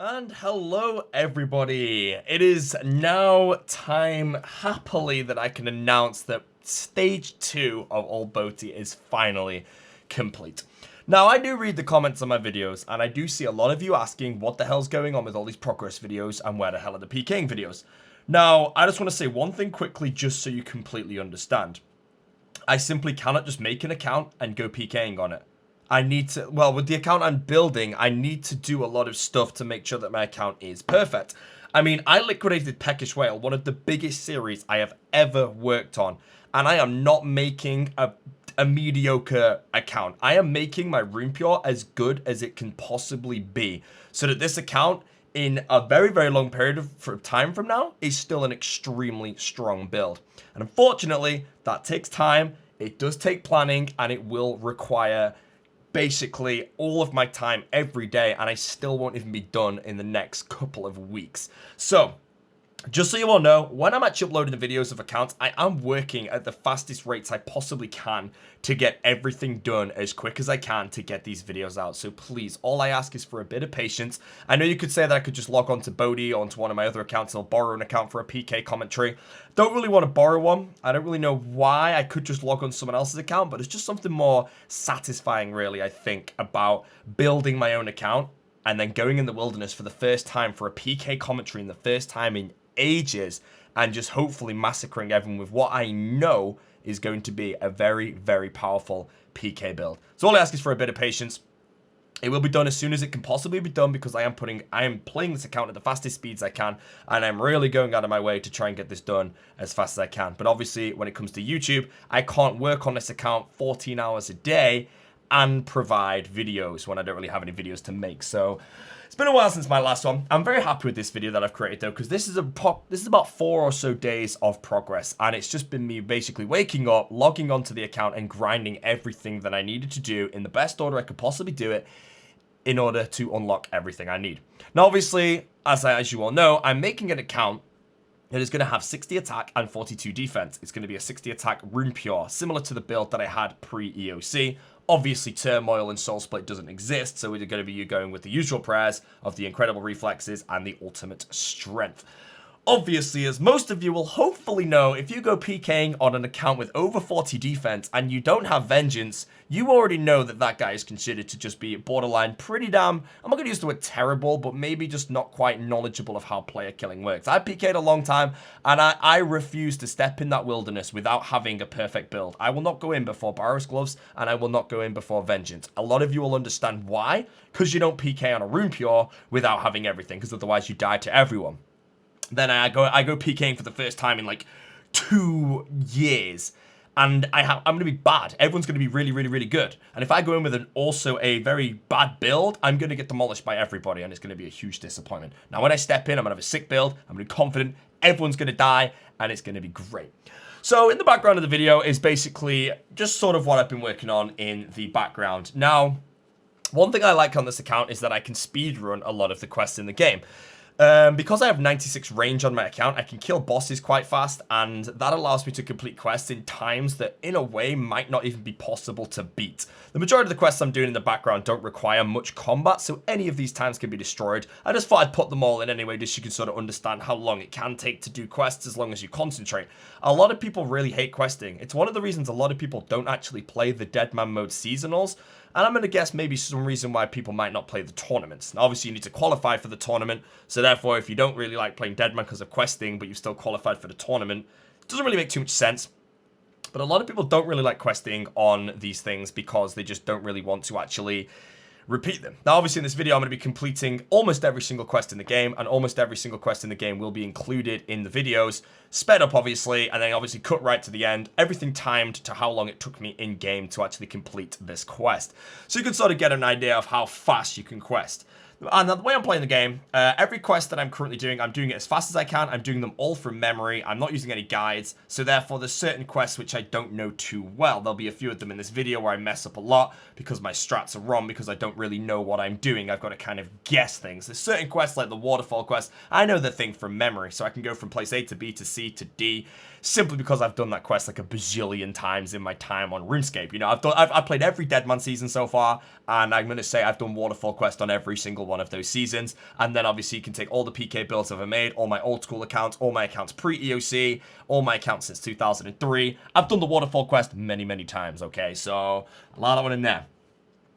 And hello everybody, it is now time happily that I can announce that stage 2 of Old Boaty is finally complete. Now I do read the comments on my videos and I do see a lot of you asking what the hell's going on with all these progress videos and where the hell are the PKing videos. Now I just want to say one thing quickly just so you completely understand. I simply cannot just make an account and go PKing on it. I need to, well, with the account I'm building, I need to do a lot of stuff to make sure that my account is perfect. I mean, I liquidated Peckish Whale, one of the biggest series I have ever worked on, and I am not making a mediocre account. I am making my Rune Pure as good as it can possibly be, so that this account, in a very, very long period of time from now, is still an extremely strong build. And unfortunately, that takes time, it does take planning, and it will require basically all of my time every day, and I still won't even be done in the next couple of weeks. So just so you all know, when I'm actually uploading the videos of accounts, I am working at the fastest rates I possibly can to get everything done as quick as I can to get these videos out. So please, all I ask is for a bit of patience. I know you could say that I could just log on to Bodhi or onto one of my other accounts and I'll borrow an account for a PK commentary. Don't really want to borrow one. I don't really know why. I could just log on to someone else's account, but it's just something more satisfying, really, I think, about building my own account and then going in the wilderness for the first time for a PK commentary and the first time in ages, and just hopefully massacring everyone with what I know is going to be a very, very powerful PK build. So all I ask is for a bit of patience. It will be done as soon as it can possibly be done, because I am playing this account at the fastest speeds I can, and I'm really going out of my way to try and get this done as fast as I can. But obviously, when it comes to YouTube, I can't work on this account 14 hours a day and provide videos when I don't really have any videos to make. So it's been a while since my last one. I'm very happy with this video that I've created though, because this is about 4 or so days of progress, and it's just been me basically waking up, logging onto the account, and grinding everything that I needed to do in the best order I could possibly do it in order to unlock everything I need. Now, obviously, as you all know, I'm making an account that is going to have 60 attack and 42 defense. It's going to be a 60 attack Rune Pure, similar to the build that I had pre-EOC. Obviously, Turmoil and Soul Split doesn't exist, so we're going to be going with the usual prayers of the incredible reflexes and the ultimate strength. Obviously, as most of you will hopefully know, if you go PKing on an account with over 40 defense and you don't have Vengeance, you already know that that guy is considered to just be borderline pretty damn, I'm not going to use the word terrible, but maybe just not quite knowledgeable of how player killing works. I PK'd a long time, and I refuse to step in that wilderness without having a perfect build. I will not go in before Barrows Gloves, and I will not go in before Vengeance. A lot of you will understand why, because you don't PK on a Rune Pure without having everything, because otherwise you die to everyone. Then I go PKing for the first time in like 2 years, and I'm going to be bad. Everyone's going to be really, really, really good. And if I go in with also a very bad build, I'm going to get demolished by everybody, and it's going to be a huge disappointment. Now, when I step in, I'm going to have a sick build. I'm going to be confident. Everyone's going to die, and it's going to be great. So in the background of the video is basically just sort of what I've been working on in the background. Now, one thing I like on this account is that I can speedrun a lot of the quests in the game. Because I have 96 range on my account, I can kill bosses quite fast, and that allows me to complete quests in times that, in a way, might not even be possible to beat. The majority of the quests I'm doing in the background don't require much combat, so any of these times can be destroyed. I just thought I'd put them all in anyway, just so you can sort of understand how long it can take to do quests as long as you concentrate. A lot of people really hate questing. It's one of the reasons a lot of people don't actually play the Deadman mode seasonals, and I'm going to guess maybe some reason why people might not play the tournaments. Now, obviously, you need to qualify for the tournament, so therefore, if you don't really like playing Deadman because of questing, but you've still qualified for the tournament, it doesn't really make too much sense. But a lot of people don't really like questing on these things because they just don't really want to actually repeat them. Now, obviously, in this video, I'm going to be completing almost every single quest in the game, and almost every single quest in the game will be included in the videos, sped up, obviously, and then obviously cut right to the end. Everything timed to how long it took me in-game to actually complete this quest. So you can sort of get an idea of how fast you can quest. And the way I'm playing the game, every quest that I'm currently doing, I'm doing it as fast as I can. I'm doing them all from memory. I'm not using any guides. So therefore, there's certain quests which I don't know too well. There'll be a few of them in this video where I mess up a lot because my strats are wrong, because I don't really know what I'm doing. I've got to kind of guess things. There's certain quests like the waterfall quest. I know the thing from memory, so I can go from place A to B to C to D, simply because I've done that quest like a bazillion times in my time on RuneScape. You know, I've played every Deadman season so far, and I'm going to say I've done waterfall quest on every single one one of those seasons. And then obviously you can take all the PK builds I've ever made, all my old school accounts, all my accounts pre-EOC, all my accounts since 2003. I've done the waterfall quest many, many times, okay? So a lot of one in there.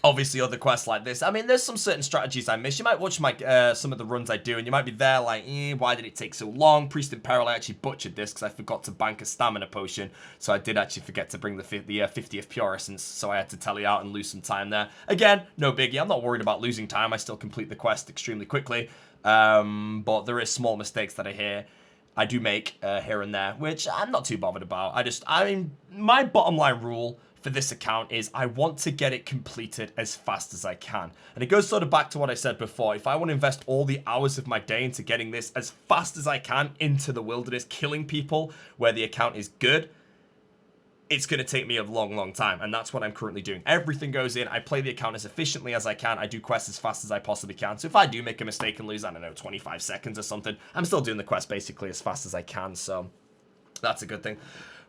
Obviously, other quests like this. I mean, there's some certain strategies I miss. You might watch my some of the runs I do, and you might be there like, why did it take so long? Priest in Peril, I actually butchered this because I forgot to bank a stamina potion. So I did actually forget to bring the 50th Pure Essence, so I had to tally out and lose some time there. Again, no biggie. I'm not worried about losing time. I still complete the quest extremely quickly. But there is small mistakes that I do make here and there, which I'm not too bothered about. I mean, my bottom line rule for this account is I want to get it completed as fast as I can. And it goes sort of back to what I said before. If I want to invest all the hours of my day into getting this as fast as I can into the wilderness, killing people where the account is good, it's going to take me a long, long time. And that's what I'm currently doing. Everything goes in. I play the account as efficiently as I can. I do quests as fast as I possibly can. So if I do make a mistake and lose, I don't know, 25 seconds or something, I'm still doing the quest basically as fast as I can. So that's a good thing.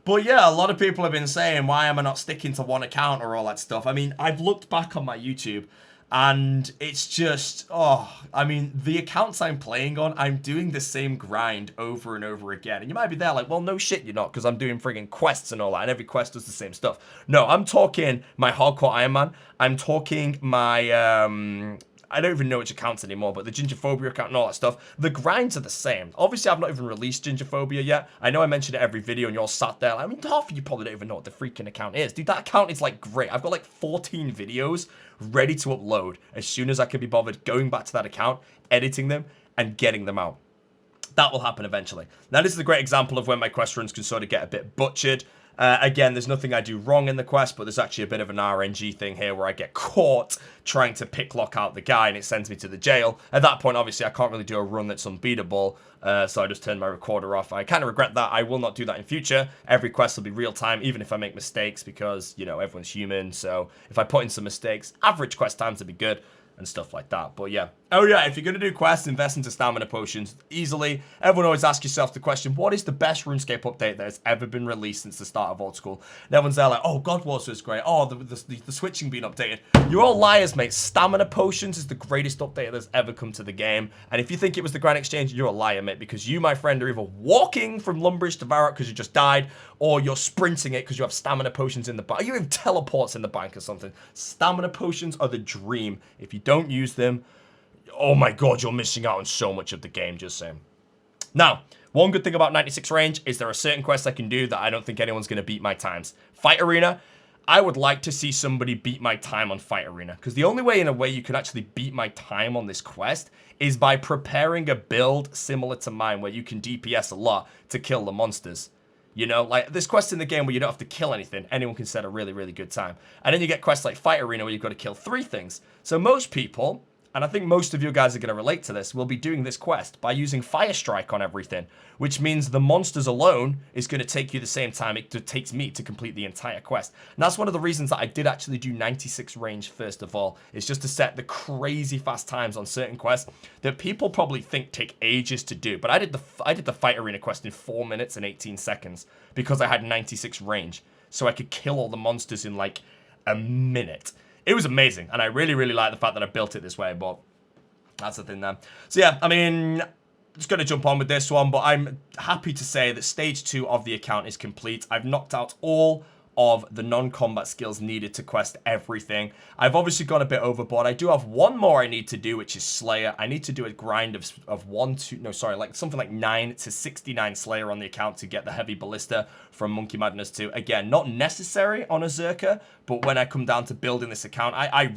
But yeah, a lot of people have been saying, why am I not sticking to one account or all that stuff? I mean, I've looked back on my YouTube and it's just, I mean, the accounts I'm playing on, I'm doing the same grind over and over again. And you might be there like, well, no shit, you're not, because I'm doing friggin' quests and all that, and every quest does the same stuff. No, I'm talking my Hardcore Iron Man. I'm talking my, I don't even know which accounts anymore, but the Gingerphobia account and all that stuff, the grinds are the same. Obviously, I've not even released Gingerphobia yet. I know I mentioned it every video, and you're all sat there. I mean, half of you probably don't even know what the freaking account is. Dude, that account is, like, great. I've got, like, 14 videos ready to upload as soon as I can be bothered going back to that account, editing them, and getting them out. That will happen eventually. Now, this is a great example of when my quest runs can sort of get a bit butchered. Again, there's nothing I do wrong in the quest, but there's actually a bit of an RNG thing here where I get caught trying to picklock out the guy and it sends me to the jail. At that point, obviously, I can't really do a run that's unbeatable, so I just turned my recorder off. I kind of regret that. I will not do that in future. Every quest will be real time, even if I make mistakes, because, you know, everyone's human. So if I put in some mistakes, average quest times will be good and stuff like that. But yeah. Oh yeah, if you're going to do quests, invest into stamina potions easily. Everyone always asks yourself the question, what is the best RuneScape update that has ever been released since the start of Old School? And everyone's there like, oh, God Wars was great. Oh, the switching being updated. You're all liars, mate. Stamina potions is the greatest update that's ever come to the game. And if you think it was the Grand Exchange, you're a liar, mate, because you, my friend, are either walking from Lumbridge to Varrock because you just died, or you're sprinting it because you have stamina potions in the bank. You have teleports in the bank or something. Stamina potions are the dream. If you don't use them, oh my god, you're missing out on so much of the game, just saying. Now, one good thing about 96 range is there are certain quests I can do that I don't think anyone's going to beat my times. Fight Arena, I would like to see somebody beat my time on Fight Arena, because the only way, in a way, you can actually beat my time on this quest is by preparing a build similar to mine, where you can DPS a lot to kill the monsters. You know, like, there's quests in the game where you don't have to kill anything. Anyone can set a really, really good time. And then you get quests like Fight Arena where you've got to kill 3 things. So most people, and I think most of you guys are going to relate to this, will be doing this quest by using Fire Strike on everything, which means the monsters alone is going to take you the same time it takes me to complete the entire quest. And that's one of the reasons that I did actually do 96 range first of all, is just to set the crazy fast times on certain quests that people probably think take ages to do. But I did the Fight Arena quest in 4 minutes and 18 seconds because I had 96 range, so I could kill all the monsters in like a minute. It was amazing, and I really, really like the fact that I built it this way, but that's the thing there. So yeah, I mean, just going to jump on with this one, but I'm happy to say that stage 2 of the account is complete. I've knocked out all of the non-combat skills needed to quest everything. I've obviously gone a bit overboard. I do have one more I need to do, which is Slayer. I need to do a grind of something like 9 to 69 Slayer on the account to get the Heavy Ballista from Monkey Madness 2. Again, not necessary on a Zerker, but when I come down to building this account,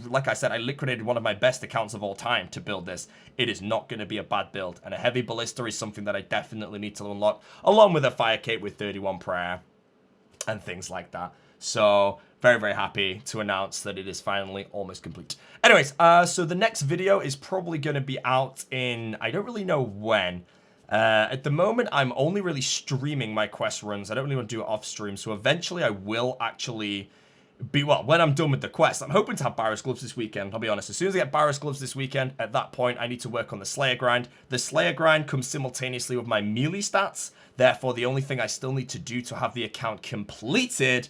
like I said, I liquidated one of my best accounts of all time to build this. It is not going to be a bad build, and a Heavy Ballista is something that I definitely need to unlock, along with a Fire Cape with 31 prayer and things like that. So very, very happy to announce that it is finally almost complete. Anyways, so the next video is probably going to be out in, I don't really know when. At the moment, I'm only really streaming my quest runs. I don't really want to do it off stream, so eventually I will actually be, well, when I'm done with the quest, I'm hoping to have Barrows Gloves this weekend. I'll be honest, as soon as I get Barrows Gloves this weekend, at that point, I need to work on the Slayer grind. The Slayer grind comes simultaneously with my melee stats. Therefore, the only thing I still need to do to have the account completed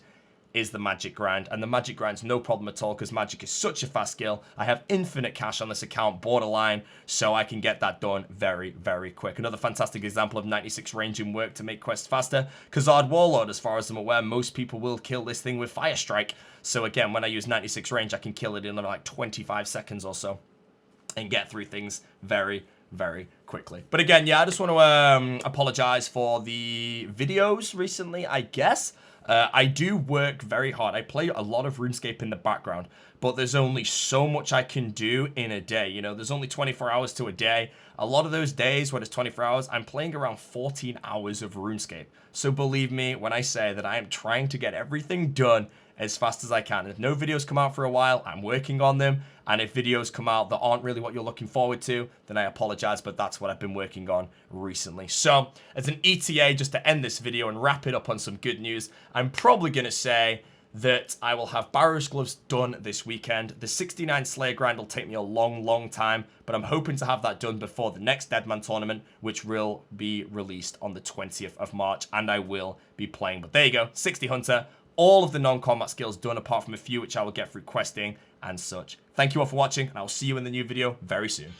is the magic grind, and the magic grind's no problem at all because magic is such a fast skill. I have infinite cash on this account, borderline, so I can get that done very, very quick. Another fantastic example of 96 ranging work to make quests faster. Khazard Warlord, as far as I'm aware, most people will kill this thing with Fire Strike. So again, when I use 96 range, I can kill it in like 25 seconds or so and get through things very, very quickly. But again, yeah, I just want to apologize for the videos recently, I guess. I do work very hard. I play a lot of RuneScape in the background, but there's only so much I can do in a day. You know, there's only 24 hours to a day. A lot of those days when it's 24 hours, I'm playing around 14 hours of RuneScape. So believe me when I say that I am trying to get everything done as fast as I can. If no videos come out for a while, I'm working on them. And if videos come out that aren't really what you're looking forward to, then I apologize, but that's what I've been working on recently. So, as an ETA, just to end this video and wrap it up on some good news, I'm probably going to say that I will have Barrows Gloves done this weekend. The 69 Slayer grind will take me a long, long time, but I'm hoping to have that done before the next Deadman tournament, which will be released on the 20th of March, and I will be playing. But there you go, 60 Hunter. All of the non-combat skills done, apart from a few which I will get through questing and such. Thank you all for watching, and I will see you in the new video very soon.